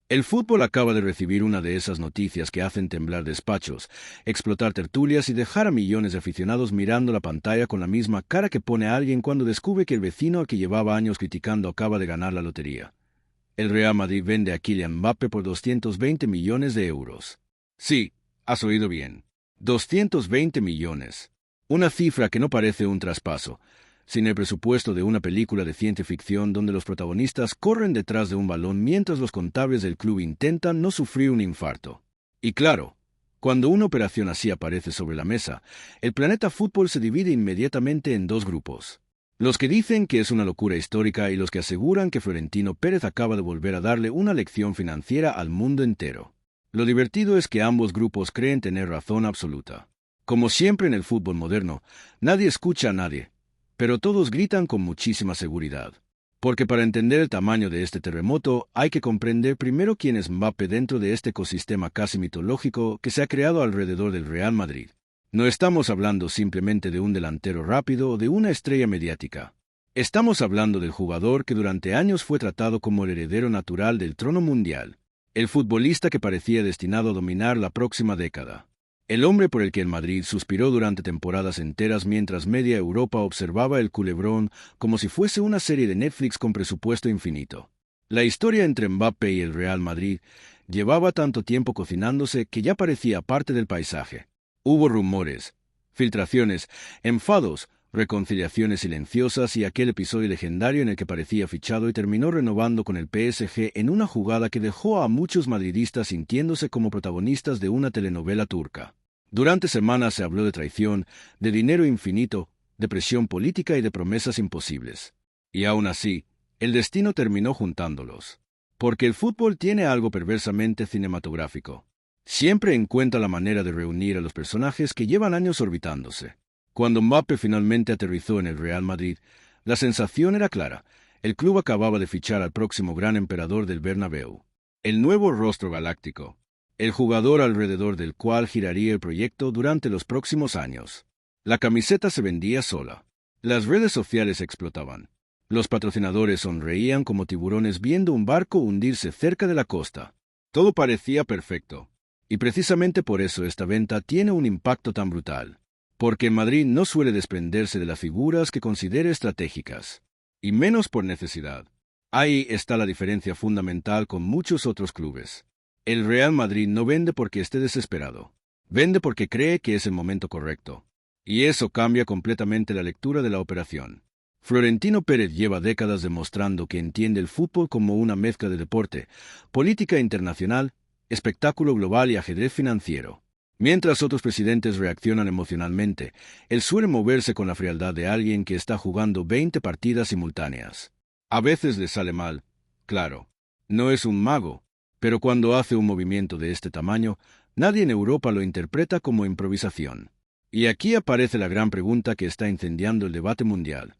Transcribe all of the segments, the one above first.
El fútbol acaba de recibir una de esas noticias que hacen temblar despachos, explotar tertulias y dejar a millones de aficionados mirando la pantalla con la misma cara que pone a alguien cuando descubre que el vecino al que llevaba años criticando acaba de ganar la lotería. El Real Madrid vende a Kylian Mbappé por 220 millones de euros. Sí, has oído bien. 220 millones. Una cifra que no parece un traspaso, sin el presupuesto de una película de ciencia ficción donde los protagonistas corren detrás de un balón mientras los contables del club intentan no sufrir un infarto. Y claro, cuando una operación así aparece sobre la mesa, el planeta fútbol se divide inmediatamente en dos grupos. Los que dicen que es una locura histórica y los que aseguran que Florentino Pérez acaba de volver a darle una lección financiera al mundo entero. Lo divertido es que ambos grupos creen tener razón absoluta. Como siempre en el fútbol moderno, nadie escucha a nadie, pero todos gritan con muchísima seguridad. Porque para entender el tamaño de este terremoto hay que comprender primero quién es Mbappé dentro de este ecosistema casi mitológico que se ha creado alrededor del Real Madrid. No estamos hablando simplemente de un delantero rápido o de una estrella mediática. Estamos hablando del jugador que durante años fue tratado como el heredero natural del trono mundial, el futbolista que parecía destinado a dominar la próxima década. El hombre por el que el Madrid suspiró durante temporadas enteras mientras media Europa observaba el culebrón como si fuese una serie de Netflix con presupuesto infinito. La historia entre Mbappé y el Real Madrid llevaba tanto tiempo cocinándose que ya parecía parte del paisaje. Hubo rumores, filtraciones, enfados, reconciliaciones silenciosas y aquel episodio legendario en el que parecía fichado y terminó renovando con el PSG en una jugada que dejó a muchos madridistas sintiéndose como protagonistas de una telenovela turca. Durante semanas se habló de traición, de dinero infinito, de presión política y de promesas imposibles. Y aún así, el destino terminó juntándolos. Porque el fútbol tiene algo perversamente cinematográfico. Siempre encuentra la manera de reunir a los personajes que llevan años orbitándose. Cuando Mbappé finalmente aterrizó en el Real Madrid, la sensación era clara. El club acababa de fichar al próximo gran emperador del Bernabéu. El nuevo rostro galáctico. El jugador alrededor del cual giraría el proyecto durante los próximos años. La camiseta se vendía sola. Las redes sociales explotaban. Los patrocinadores sonreían como tiburones viendo un barco hundirse cerca de la costa. Todo parecía perfecto. Y precisamente por eso esta venta tiene un impacto tan brutal. Porque el Madrid no suele desprenderse de las figuras que considere estratégicas. Y menos por necesidad. Ahí está la diferencia fundamental con muchos otros clubes. El Real Madrid no vende porque esté desesperado. Vende porque cree que es el momento correcto. Y eso cambia completamente la lectura de la operación. Florentino Pérez lleva décadas demostrando que entiende el fútbol como una mezcla de deporte, política internacional, espectáculo global y ajedrez financiero. Mientras otros presidentes reaccionan emocionalmente, él suele moverse con la frialdad de alguien que está jugando 20 partidas simultáneas. A veces le sale mal, claro. No es un mago, pero cuando hace un movimiento de este tamaño, nadie en Europa lo interpreta como improvisación. Y aquí aparece la gran pregunta que está incendiando el debate mundial.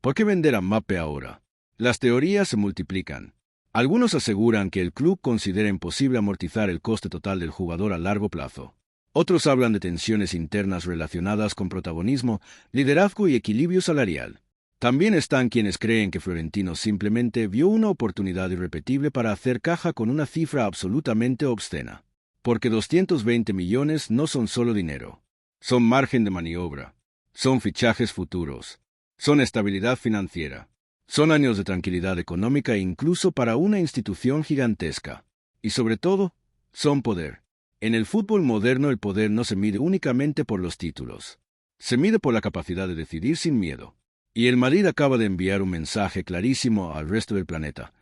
¿Por qué vender a Mbappé ahora? Las teorías se multiplican. Algunos aseguran que el club considera imposible amortizar el coste total del jugador a largo plazo. Otros hablan de tensiones internas relacionadas con protagonismo, liderazgo y equilibrio salarial. También están quienes creen que Florentino simplemente vio una oportunidad irrepetible para hacer caja con una cifra absolutamente obscena. Porque 220 millones no son solo dinero. Son margen de maniobra. Son fichajes futuros. Son estabilidad financiera. Son años de tranquilidad económica incluso para una institución gigantesca. Y sobre todo, son poder. En el fútbol moderno el poder no se mide únicamente por los títulos. Se mide por la capacidad de decidir sin miedo. Y el Madrid acaba de enviar un mensaje clarísimo al resto del planeta.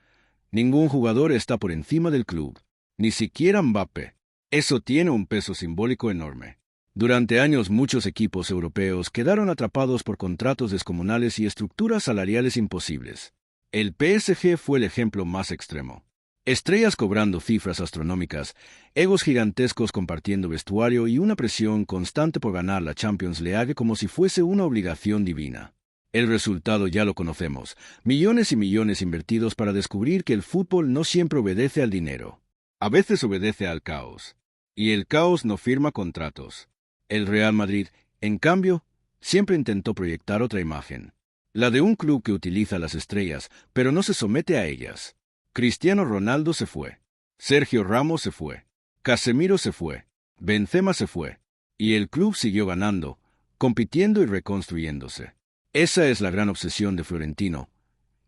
Ningún jugador está por encima del club. Ni siquiera Mbappé. Eso tiene un peso simbólico enorme. Durante años muchos equipos europeos quedaron atrapados por contratos descomunales y estructuras salariales imposibles. El PSG fue el ejemplo más extremo. Estrellas cobrando cifras astronómicas, egos gigantescos compartiendo vestuario y una presión constante por ganar la Champions League como si fuese una obligación divina. El resultado ya lo conocemos, millones y millones invertidos para descubrir que el fútbol no siempre obedece al dinero. A veces obedece al caos. Y el caos no firma contratos. El Real Madrid, en cambio, siempre intentó proyectar otra imagen. La de un club que utiliza las estrellas, pero no se somete a ellas. Cristiano Ronaldo se fue. Sergio Ramos se fue. Casemiro se fue. Benzema se fue. Y el club siguió ganando, compitiendo y reconstruyéndose. Esa es la gran obsesión de Florentino,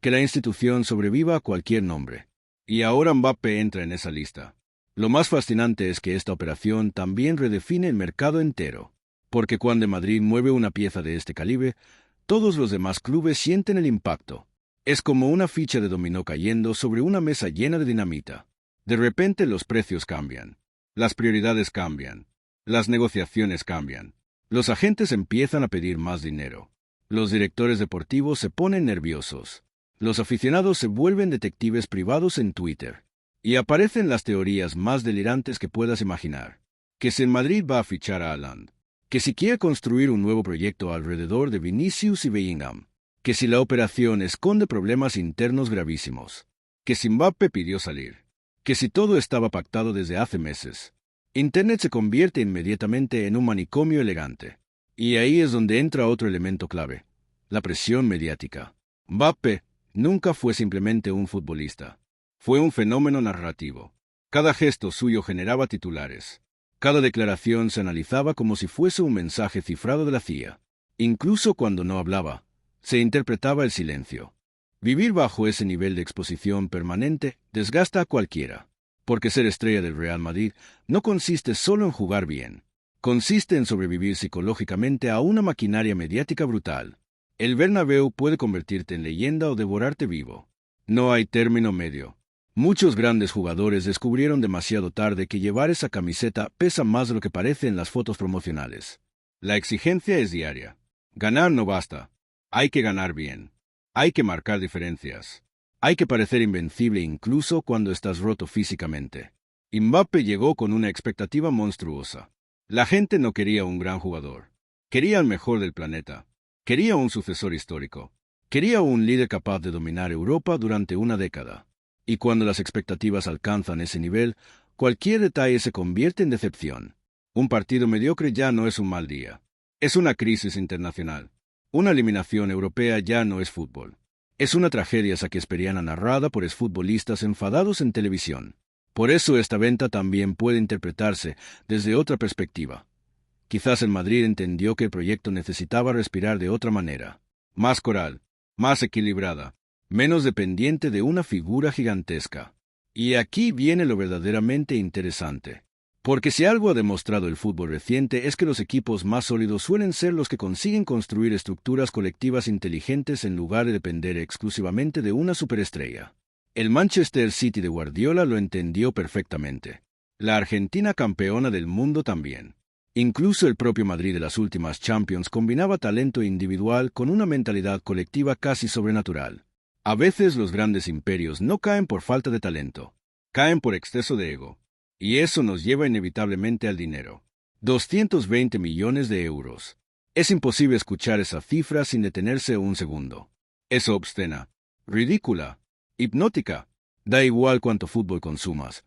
que la institución sobreviva a cualquier nombre. Y ahora Mbappé entra en esa lista. Lo más fascinante es que esta operación también redefine el mercado entero, porque cuando Madrid mueve una pieza de este calibre, todos los demás clubes sienten el impacto. Es como una ficha de dominó cayendo sobre una mesa llena de dinamita. De repente los precios cambian, las prioridades cambian, las negociaciones cambian, los agentes empiezan a pedir más dinero, los directores deportivos se ponen nerviosos, los aficionados se vuelven detectives privados en Twitter, y aparecen las teorías más delirantes que puedas imaginar. Que si el Madrid va a fichar a Haaland, que si quiere construir un nuevo proyecto alrededor de Vinicius y Bellingham, que si la operación esconde problemas internos gravísimos, que si Mbappé pidió salir, que si todo estaba pactado desde hace meses. Internet se convierte inmediatamente en un manicomio elegante. Y ahí es donde entra otro elemento clave, la presión mediática. Mbappé nunca fue simplemente un futbolista. Fue un fenómeno narrativo. Cada gesto suyo generaba titulares. Cada declaración se analizaba como si fuese un mensaje cifrado de la CIA. Incluso cuando no hablaba, se interpretaba el silencio. Vivir bajo ese nivel de exposición permanente desgasta a cualquiera, porque ser estrella del Real Madrid no consiste solo en jugar bien, consiste en sobrevivir psicológicamente a una maquinaria mediática brutal. El Bernabéu puede convertirte en leyenda o devorarte vivo. No hay término medio. Muchos grandes jugadores descubrieron demasiado tarde que llevar esa camiseta pesa más de lo que parece en las fotos promocionales. La exigencia es diaria. Ganar no basta. Hay que ganar bien. Hay que marcar diferencias. Hay que parecer invencible incluso cuando estás roto físicamente. Mbappé llegó con una expectativa monstruosa. La gente no quería un gran jugador. Quería el mejor del planeta. Quería un sucesor histórico. Quería un líder capaz de dominar Europa durante una década. Y cuando las expectativas alcanzan ese nivel, cualquier detalle se convierte en decepción. Un partido mediocre ya no es un mal día. Es una crisis internacional. Una eliminación europea ya no es fútbol. Es una tragedia shakespeariana narrada por exfutbolistas enfadados en televisión. Por eso esta venta también puede interpretarse desde otra perspectiva. Quizás el Madrid entendió que el proyecto necesitaba respirar de otra manera. Más coral, más equilibrada, menos dependiente de una figura gigantesca. Y aquí viene lo verdaderamente interesante. Porque si algo ha demostrado el fútbol reciente es que los equipos más sólidos suelen ser los que consiguen construir estructuras colectivas inteligentes en lugar de depender exclusivamente de una superestrella. El Manchester City de Guardiola lo entendió perfectamente. La Argentina campeona del mundo también. Incluso el propio Madrid de las últimas Champions combinaba talento individual con una mentalidad colectiva casi sobrenatural. A veces los grandes imperios no caen por falta de talento, caen por exceso de ego. Y eso nos lleva inevitablemente al dinero. 220 millones de euros. Es imposible escuchar esa cifra sin detenerse un segundo. Es obscena, ridícula, hipnótica. Da igual cuánto fútbol consumas.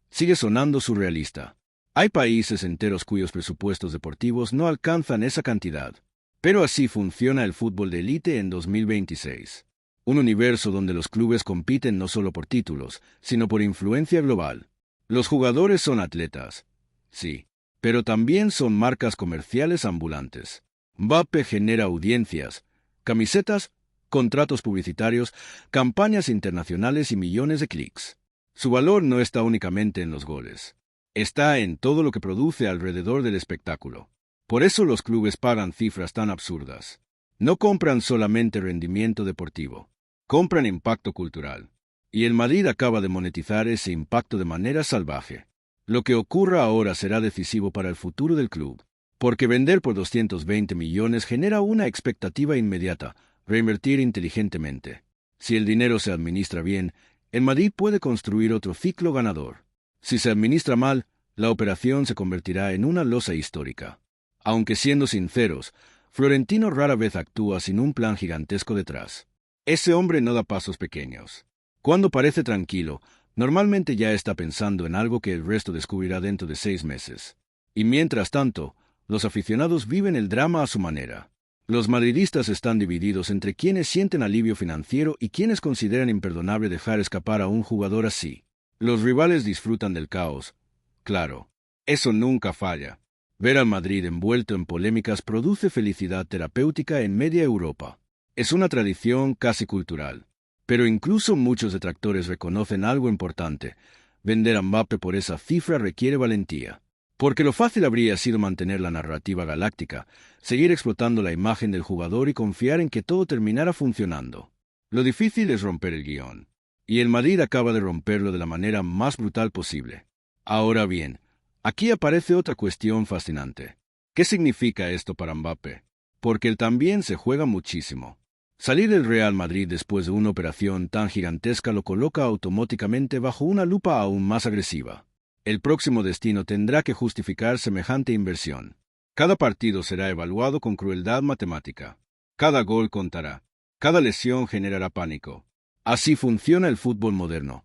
Sigue sonando surrealista. Hay países enteros cuyos presupuestos deportivos no alcanzan esa cantidad. Pero así funciona el fútbol de élite en 2026. Un universo donde los clubes compiten no solo por títulos, sino por influencia global. Los jugadores son atletas, sí, pero también son marcas comerciales ambulantes. Mbappé genera audiencias, camisetas, contratos publicitarios, campañas internacionales y millones de clics. Su valor no está únicamente en los goles. Está en todo lo que produce alrededor del espectáculo. Por eso los clubes pagan cifras tan absurdas. No compran solamente rendimiento deportivo, compran impacto cultural. Y el Madrid acaba de monetizar ese impacto de manera salvaje. Lo que ocurra ahora será decisivo para el futuro del club, porque vender por 220 millones genera una expectativa inmediata, reinvertir inteligentemente. Si el dinero se administra bien, el Madrid puede construir otro ciclo ganador. Si se administra mal, la operación se convertirá en una losa histórica. Aunque siendo sinceros, Florentino rara vez actúa sin un plan gigantesco detrás. Ese hombre no da pasos pequeños. Cuando parece tranquilo, normalmente ya está pensando en algo que el resto descubrirá dentro de 6 meses. Y mientras tanto, los aficionados viven el drama a su manera. Los madridistas están divididos entre quienes sienten alivio financiero y quienes consideran imperdonable dejar escapar a un jugador así. Los rivales disfrutan del caos. Claro, eso nunca falla. Ver al Madrid envuelto en polémicas produce felicidad terapéutica en media Europa. Es una tradición casi cultural. Pero incluso muchos detractores reconocen algo importante. Vender a Mbappé por esa cifra requiere valentía. Porque lo fácil habría sido mantener la narrativa galáctica, seguir explotando la imagen del jugador y confiar en que todo terminara funcionando. Lo difícil es romper el guión. Y el Madrid acaba de romperlo de la manera más brutal posible. Ahora bien, aquí aparece otra cuestión fascinante. ¿Qué significa esto para Mbappé? Porque él también se juega muchísimo. Salir del Real Madrid después de una operación tan gigantesca lo coloca automáticamente bajo una lupa aún más agresiva. El próximo destino tendrá que justificar semejante inversión. Cada partido será evaluado con crueldad matemática. Cada gol contará. Cada lesión generará pánico. Así funciona el fútbol moderno.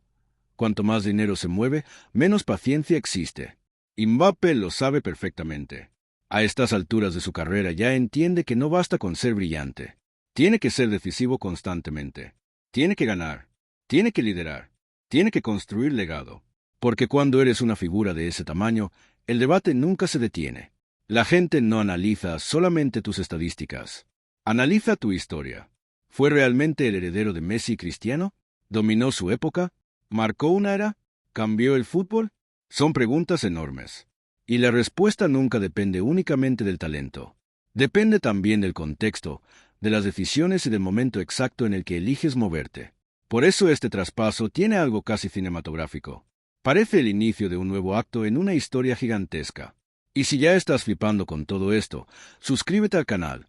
Cuanto más dinero se mueve, menos paciencia existe. Y Mbappé lo sabe perfectamente. A estas alturas de su carrera ya entiende que no basta con ser brillante. Tiene que ser decisivo constantemente. Tiene que ganar. Tiene que liderar. Tiene que construir legado. Porque cuando eres una figura de ese tamaño, el debate nunca se detiene. La gente no analiza solamente tus estadísticas. Analiza tu historia. ¿Fue realmente el heredero de Messi y Cristiano? ¿Dominó su época? ¿Marcó una era? ¿Cambió el fútbol? Son preguntas enormes. Y la respuesta nunca depende únicamente del talento. Depende también del contexto, de las decisiones y del momento exacto en el que eliges moverte. Por eso este traspaso tiene algo casi cinematográfico. Parece el inicio de un nuevo acto en una historia gigantesca. Y si ya estás flipando con todo esto, suscríbete al canal,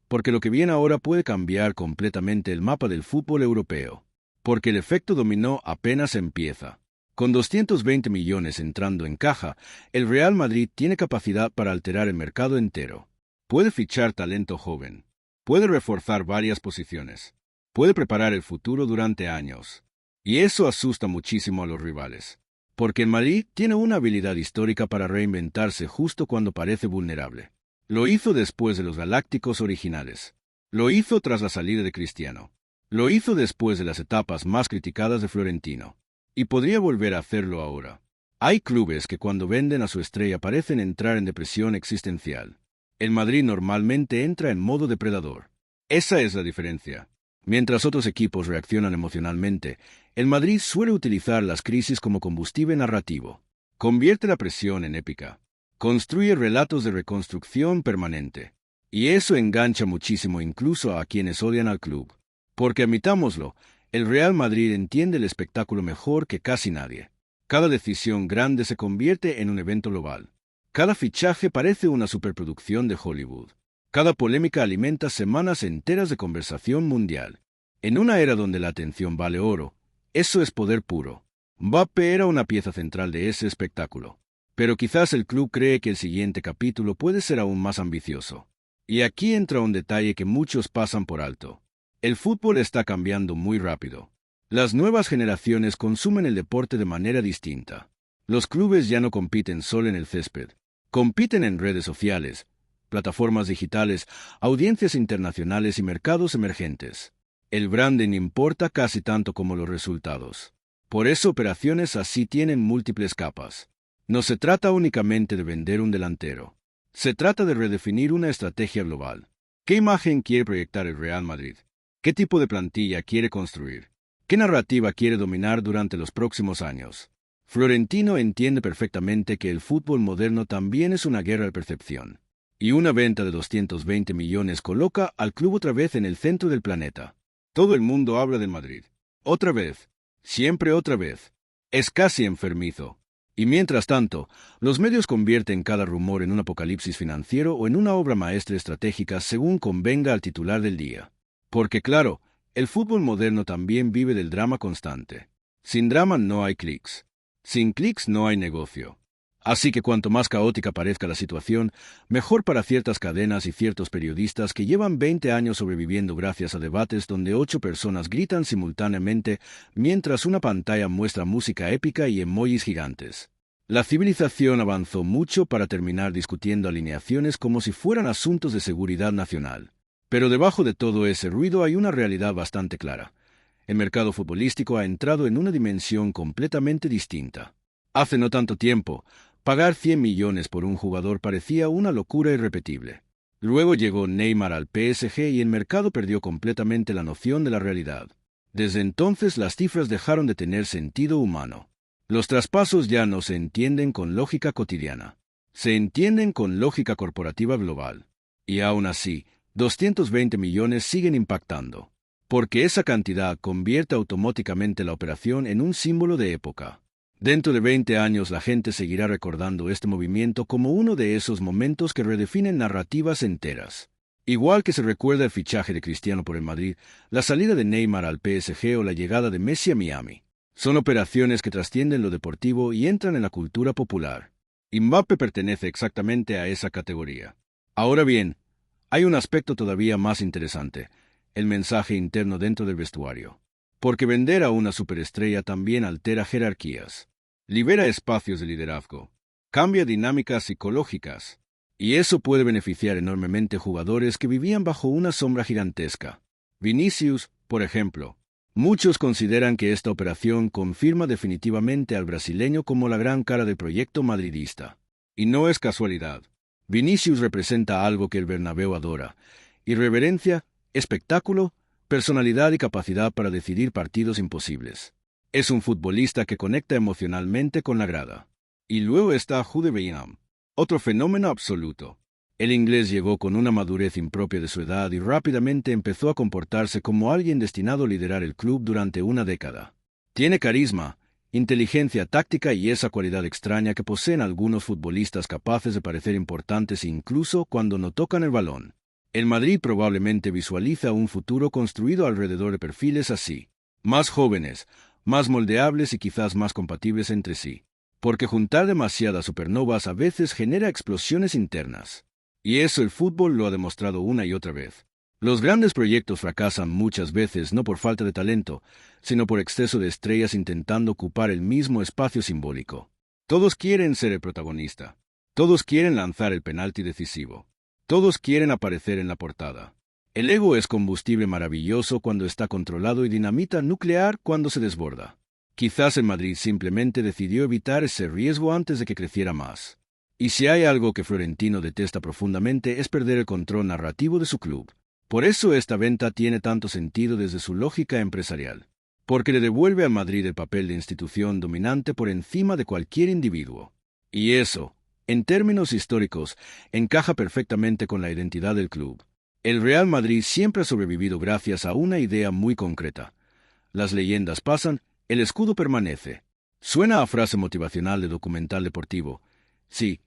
porque lo que viene ahora puede cambiar completamente el mapa del fútbol europeo. Porque el efecto dominó apenas empieza. Con 220 millones entrando en caja, el Real Madrid tiene capacidad para alterar el mercado entero. Puede fichar talento joven. Puede reforzar varias posiciones. Puede preparar el futuro durante años. Y eso asusta muchísimo a los rivales. Porque el Madrid tiene una habilidad histórica para reinventarse justo cuando parece vulnerable. Lo hizo después de los Galácticos originales. Lo hizo tras la salida de Cristiano. Lo hizo después de las etapas más criticadas de Florentino. Y podría volver a hacerlo ahora. Hay clubes que cuando venden a su estrella parecen entrar en depresión existencial. El Madrid normalmente entra en modo depredador. Esa es la diferencia. Mientras otros equipos reaccionan emocionalmente, el Madrid suele utilizar las crisis como combustible narrativo. Convierte la presión en épica. Construye relatos de reconstrucción permanente. Y eso engancha muchísimo incluso a quienes odian al club. Porque admitámoslo, el Real Madrid entiende el espectáculo mejor que casi nadie. Cada decisión grande se convierte en un evento global. Cada fichaje parece una superproducción de Hollywood. Cada polémica alimenta semanas enteras de conversación mundial. En una era donde la atención vale oro, eso es poder puro. Mbappé era una pieza central de ese espectáculo. Pero quizás el club cree que el siguiente capítulo puede ser aún más ambicioso. Y aquí entra un detalle que muchos pasan por alto. El fútbol está cambiando muy rápido. Las nuevas generaciones consumen el deporte de manera distinta. Los clubes ya no compiten solo en el césped. Compiten en redes sociales, plataformas digitales, audiencias internacionales y mercados emergentes. El branding importa casi tanto como los resultados. Por eso operaciones así tienen múltiples capas. No se trata únicamente de vender un delantero. Se trata de redefinir una estrategia global. ¿Qué imagen quiere proyectar el Real Madrid? ¿Qué tipo de plantilla quiere construir? ¿Qué narrativa quiere dominar durante los próximos años? Florentino entiende perfectamente que el fútbol moderno también es una guerra de percepción. Y una venta de 220 millones coloca al club otra vez en el centro del planeta. Todo el mundo habla del Madrid. Otra vez. Siempre otra vez. Es casi enfermizo. Y mientras tanto, los medios convierten cada rumor en un apocalipsis financiero o en una obra maestra estratégica según convenga al titular del día. Porque claro, el fútbol moderno también vive del drama constante. Sin drama no hay clics. Sin clics no hay negocio. Así que cuanto más caótica parezca la situación, mejor para ciertas cadenas y ciertos periodistas que llevan 20 años sobreviviendo gracias a debates donde 8 personas gritan simultáneamente mientras una pantalla muestra música épica y emojis gigantes. La civilización avanzó mucho para terminar discutiendo alineaciones como si fueran asuntos de seguridad nacional. Pero debajo de todo ese ruido hay una realidad bastante clara. El mercado futbolístico ha entrado en una dimensión completamente distinta. Hace no tanto tiempo, pagar 100 millones por un jugador parecía una locura irrepetible. Luego llegó Neymar al PSG y el mercado perdió completamente la noción de la realidad. Desde entonces las cifras dejaron de tener sentido humano. Los traspasos ya no se entienden con lógica cotidiana. Se entienden con lógica corporativa global. Y aún así, 220 millones siguen impactando. Porque esa cantidad convierte automáticamente la operación en un símbolo de época. Dentro de 20 años la gente seguirá recordando este movimiento como uno de esos momentos que redefinen narrativas enteras. Igual que se recuerda el fichaje de Cristiano por el Madrid, la salida de Neymar al PSG o la llegada de Messi a Miami. Son operaciones que trascienden lo deportivo y entran en la cultura popular. Mbappé pertenece exactamente a esa categoría. Ahora bien, hay un aspecto todavía más interesante, el mensaje interno dentro del vestuario. Porque vender a una superestrella también altera jerarquías. Libera espacios de liderazgo. Cambia dinámicas psicológicas. Y eso puede beneficiar enormemente jugadores que vivían bajo una sombra gigantesca. Vinicius, por ejemplo. Muchos consideran que esta operación confirma definitivamente al brasileño como la gran cara del proyecto madridista. Y no es casualidad. Vinicius representa algo que el Bernabéu adora: irreverencia, espectáculo, personalidad y capacidad para decidir partidos imposibles. Es un futbolista que conecta emocionalmente con la grada. Y luego está Jude Bellingham, otro fenómeno absoluto. El inglés llegó con una madurez impropia de su edad y rápidamente empezó a comportarse como alguien destinado a liderar el club durante una década. Tiene carisma, inteligencia táctica y esa cualidad extraña que poseen algunos futbolistas capaces de parecer importantes incluso cuando no tocan el balón. El Madrid probablemente visualiza un futuro construido alrededor de perfiles así, más jóvenes, más moldeables y quizás más compatibles entre sí. Porque juntar demasiadas supernovas a veces genera explosiones internas. Y eso el fútbol lo ha demostrado una y otra vez. Los grandes proyectos fracasan muchas veces no por falta de talento, sino por exceso de estrellas intentando ocupar el mismo espacio simbólico. Todos quieren ser el protagonista. Todos quieren lanzar el penalti decisivo. Todos quieren aparecer en la portada. El ego es combustible maravilloso cuando está controlado y dinamita nuclear cuando se desborda. Quizás el Madrid simplemente decidió evitar ese riesgo antes de que creciera más. Y si hay algo que Florentino detesta profundamente es perder el control narrativo de su club. Por eso esta venta tiene tanto sentido desde su lógica empresarial. Porque le devuelve al Madrid el papel de institución dominante por encima de cualquier individuo. Y eso, en términos históricos, encaja perfectamente con la identidad del club. El Real Madrid siempre ha sobrevivido gracias a una idea muy concreta. Las leyendas pasan, el escudo permanece. Suena a frase motivacional de documental deportivo. Sí,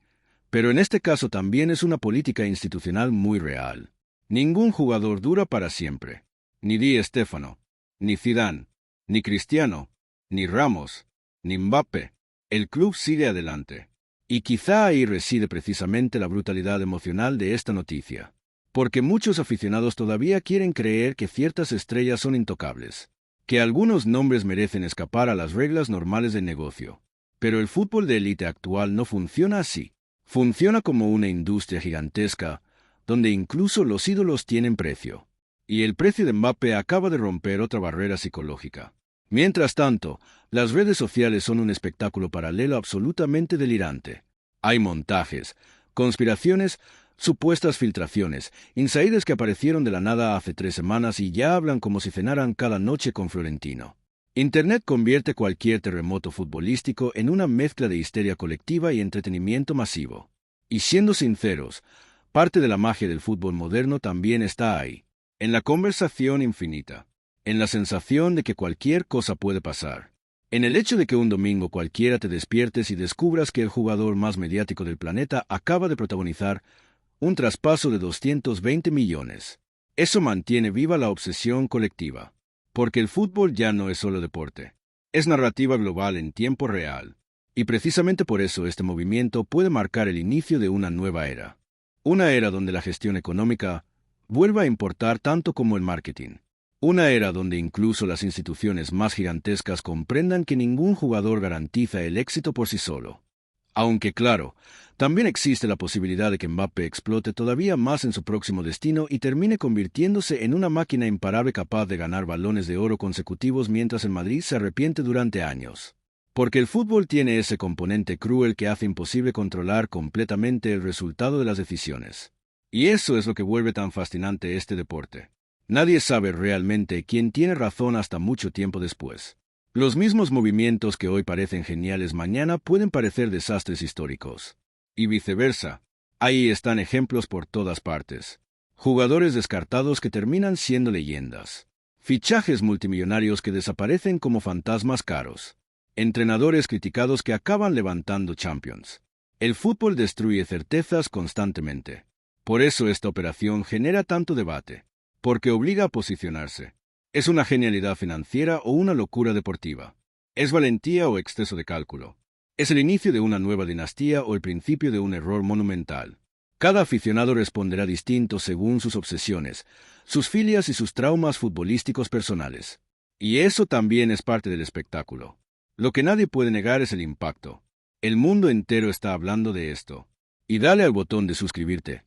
pero en este caso también es una política institucional muy real. Ningún jugador dura para siempre. Ni Di Stéfano, ni Zidane, ni Cristiano, ni Ramos, ni Mbappé. El club sigue adelante. Y quizá ahí reside precisamente la brutalidad emocional de esta noticia. Porque muchos aficionados todavía quieren creer que ciertas estrellas son intocables, que algunos nombres merecen escapar a las reglas normales del negocio. Pero el fútbol de élite actual no funciona así. Funciona como una industria gigantesca, donde incluso los ídolos tienen precio. Y el precio de Mbappé acaba de romper otra barrera psicológica. Mientras tanto, las redes sociales son un espectáculo paralelo absolutamente delirante. Hay montajes, conspiraciones, supuestas filtraciones, insiders que aparecieron de la nada hace 3 semanas y ya hablan como si cenaran cada noche con Florentino. Internet convierte cualquier terremoto futbolístico en una mezcla de histeria colectiva y entretenimiento masivo. Y siendo sinceros, parte de la magia del fútbol moderno también está ahí, en la conversación infinita, en la sensación de que cualquier cosa puede pasar, en el hecho de que un domingo cualquiera te despiertes y descubras que el jugador más mediático del planeta acaba de protagonizar un traspaso de 220 millones. Eso mantiene viva la obsesión colectiva. Porque el fútbol ya no es solo deporte. Es narrativa global en tiempo real. Y precisamente por eso este movimiento puede marcar el inicio de una nueva era. Una era donde la gestión económica vuelva a importar tanto como el marketing. Una era donde incluso las instituciones más gigantescas comprendan que ningún jugador garantiza el éxito por sí solo. Aunque claro, también existe la posibilidad de que Mbappé explote todavía más en su próximo destino y termine convirtiéndose en una máquina imparable capaz de ganar balones de oro consecutivos mientras el Madrid se arrepiente durante años. Porque el fútbol tiene ese componente cruel que hace imposible controlar completamente el resultado de las decisiones. Y eso es lo que vuelve tan fascinante este deporte. Nadie sabe realmente quién tiene razón hasta mucho tiempo después. Los mismos movimientos que hoy parecen geniales mañana pueden parecer desastres históricos. Y viceversa. Ahí están ejemplos por todas partes. Jugadores descartados que terminan siendo leyendas. Fichajes multimillonarios que desaparecen como fantasmas caros. Entrenadores criticados que acaban levantando Champions. El fútbol destruye certezas constantemente. Por eso esta operación genera tanto debate. Porque obliga a posicionarse. ¿Es una genialidad financiera o una locura deportiva? ¿Es valentía o exceso de cálculo? ¿Es el inicio de una nueva dinastía o el principio de un error monumental? Cada aficionado responderá distinto según sus obsesiones, sus filias y sus traumas futbolísticos personales. Y eso también es parte del espectáculo. Lo que nadie puede negar es el impacto. El mundo entero está hablando de esto. Y dale al botón de suscribirte.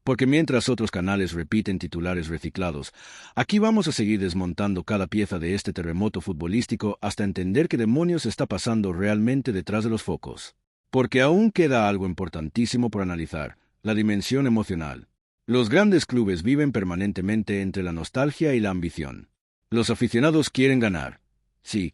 Porque mientras otros canales repiten titulares reciclados, aquí vamos a seguir desmontando cada pieza de este terremoto futbolístico hasta entender qué demonios está pasando realmente detrás de los focos. Porque aún queda algo importantísimo por analizar, la dimensión emocional. Los grandes clubes viven permanentemente entre la nostalgia y la ambición. Los aficionados quieren ganar, sí,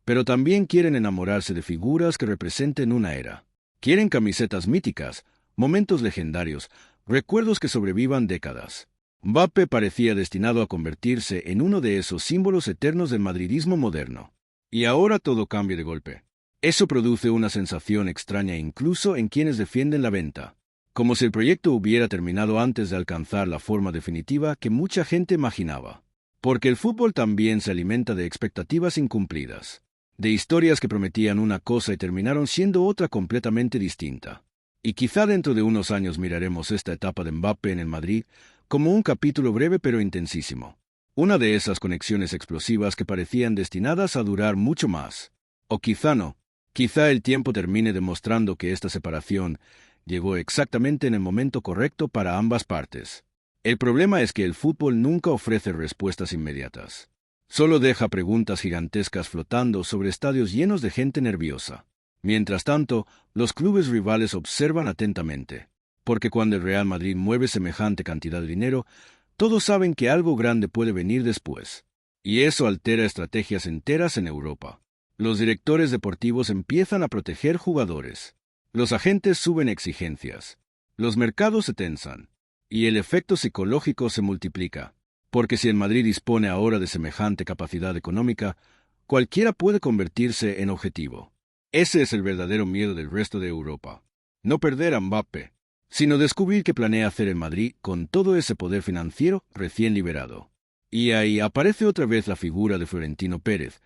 pero también quieren enamorarse de figuras que representen una era. Quieren camisetas míticas, momentos legendarios, recuerdos que sobrevivan décadas. Mbappé parecía destinado a convertirse en uno de esos símbolos eternos del madridismo moderno. Y ahora todo cambia de golpe. Eso produce una sensación extraña incluso en quienes defienden la venta. Como si el proyecto hubiera terminado antes de alcanzar la forma definitiva que mucha gente imaginaba. Porque el fútbol también se alimenta de expectativas incumplidas. De historias que prometían una cosa y terminaron siendo otra completamente distinta. Y quizá dentro de unos años miraremos esta etapa de Mbappé en el Madrid como un capítulo breve pero intensísimo. Una de esas conexiones explosivas que parecían destinadas a durar mucho más. O quizá no. Quizá el tiempo termine demostrando que esta separación llegó exactamente en el momento correcto para ambas partes. El problema es que el fútbol nunca ofrece respuestas inmediatas. Solo deja preguntas gigantescas flotando sobre estadios llenos de gente nerviosa. Mientras tanto, los clubes rivales observan atentamente, porque cuando el Real Madrid mueve semejante cantidad de dinero, todos saben que algo grande puede venir después. Y eso altera estrategias enteras en Europa. Los directores deportivos empiezan a proteger jugadores. Los agentes suben exigencias. Los mercados se tensan. Y el efecto psicológico se multiplica. Porque si el Madrid dispone ahora de semejante capacidad económica, cualquiera puede convertirse en objetivo. Ese es el verdadero miedo del resto de Europa. No perder a Mbappé, sino descubrir qué planea hacer el Madrid con todo ese poder financiero recién liberado. Y ahí aparece otra vez la figura de Florentino Pérez,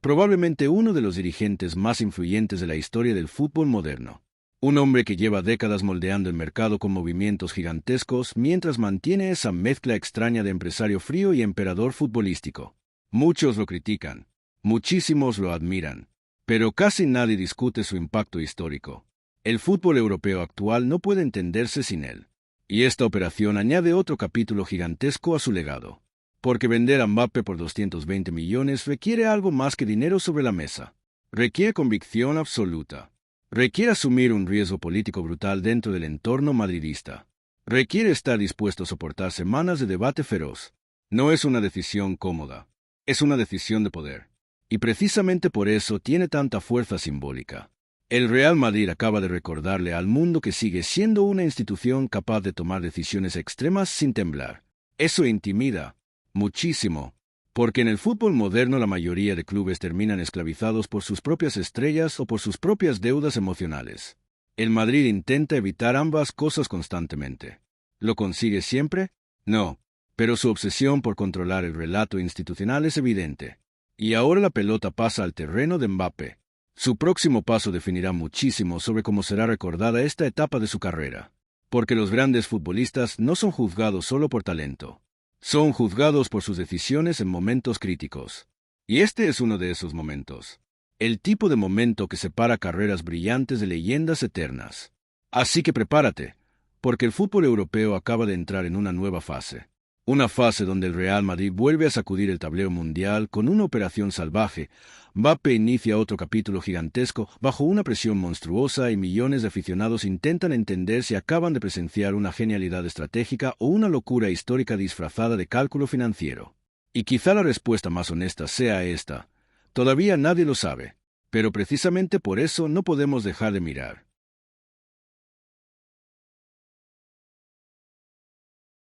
probablemente uno de los dirigentes más influyentes de la historia del fútbol moderno. Un hombre que lleva décadas moldeando el mercado con movimientos gigantescos mientras mantiene esa mezcla extraña de empresario frío y emperador futbolístico. Muchos lo critican, muchísimos lo admiran. Pero casi nadie discute su impacto histórico. El fútbol europeo actual no puede entenderse sin él. Y esta operación añade otro capítulo gigantesco a su legado. Porque vender a Mbappé por 220 millones requiere algo más que dinero sobre la mesa. Requiere convicción absoluta. Requiere asumir un riesgo político brutal dentro del entorno madridista. Requiere estar dispuesto a soportar semanas de debate feroz. No es una decisión cómoda. Es una decisión de poder. Y precisamente por eso tiene tanta fuerza simbólica. El Real Madrid acaba de recordarle al mundo que sigue siendo una institución capaz de tomar decisiones extremas sin temblar. Eso intimida muchísimo, porque en el fútbol moderno la mayoría de clubes terminan esclavizados por sus propias estrellas o por sus propias deudas emocionales. El Madrid intenta evitar ambas cosas constantemente. ¿Lo consigue siempre? No, pero su obsesión por controlar el relato institucional es evidente. Y ahora la pelota pasa al terreno de Mbappé. Su próximo paso definirá muchísimo sobre cómo será recordada esta etapa de su carrera. Porque los grandes futbolistas no son juzgados solo por talento. Son juzgados por sus decisiones en momentos críticos. Y este es uno de esos momentos. El tipo de momento que separa carreras brillantes de leyendas eternas. Así que prepárate, porque el fútbol europeo acaba de entrar en una nueva fase. Una fase donde el Real Madrid vuelve a sacudir el tablero mundial con una operación salvaje. Mbappé inicia otro capítulo gigantesco bajo una presión monstruosa y millones de aficionados intentan entender si acaban de presenciar una genialidad estratégica o una locura histórica disfrazada de cálculo financiero. Y quizá la respuesta más honesta sea esta. Todavía nadie lo sabe, pero precisamente por eso no podemos dejar de mirar.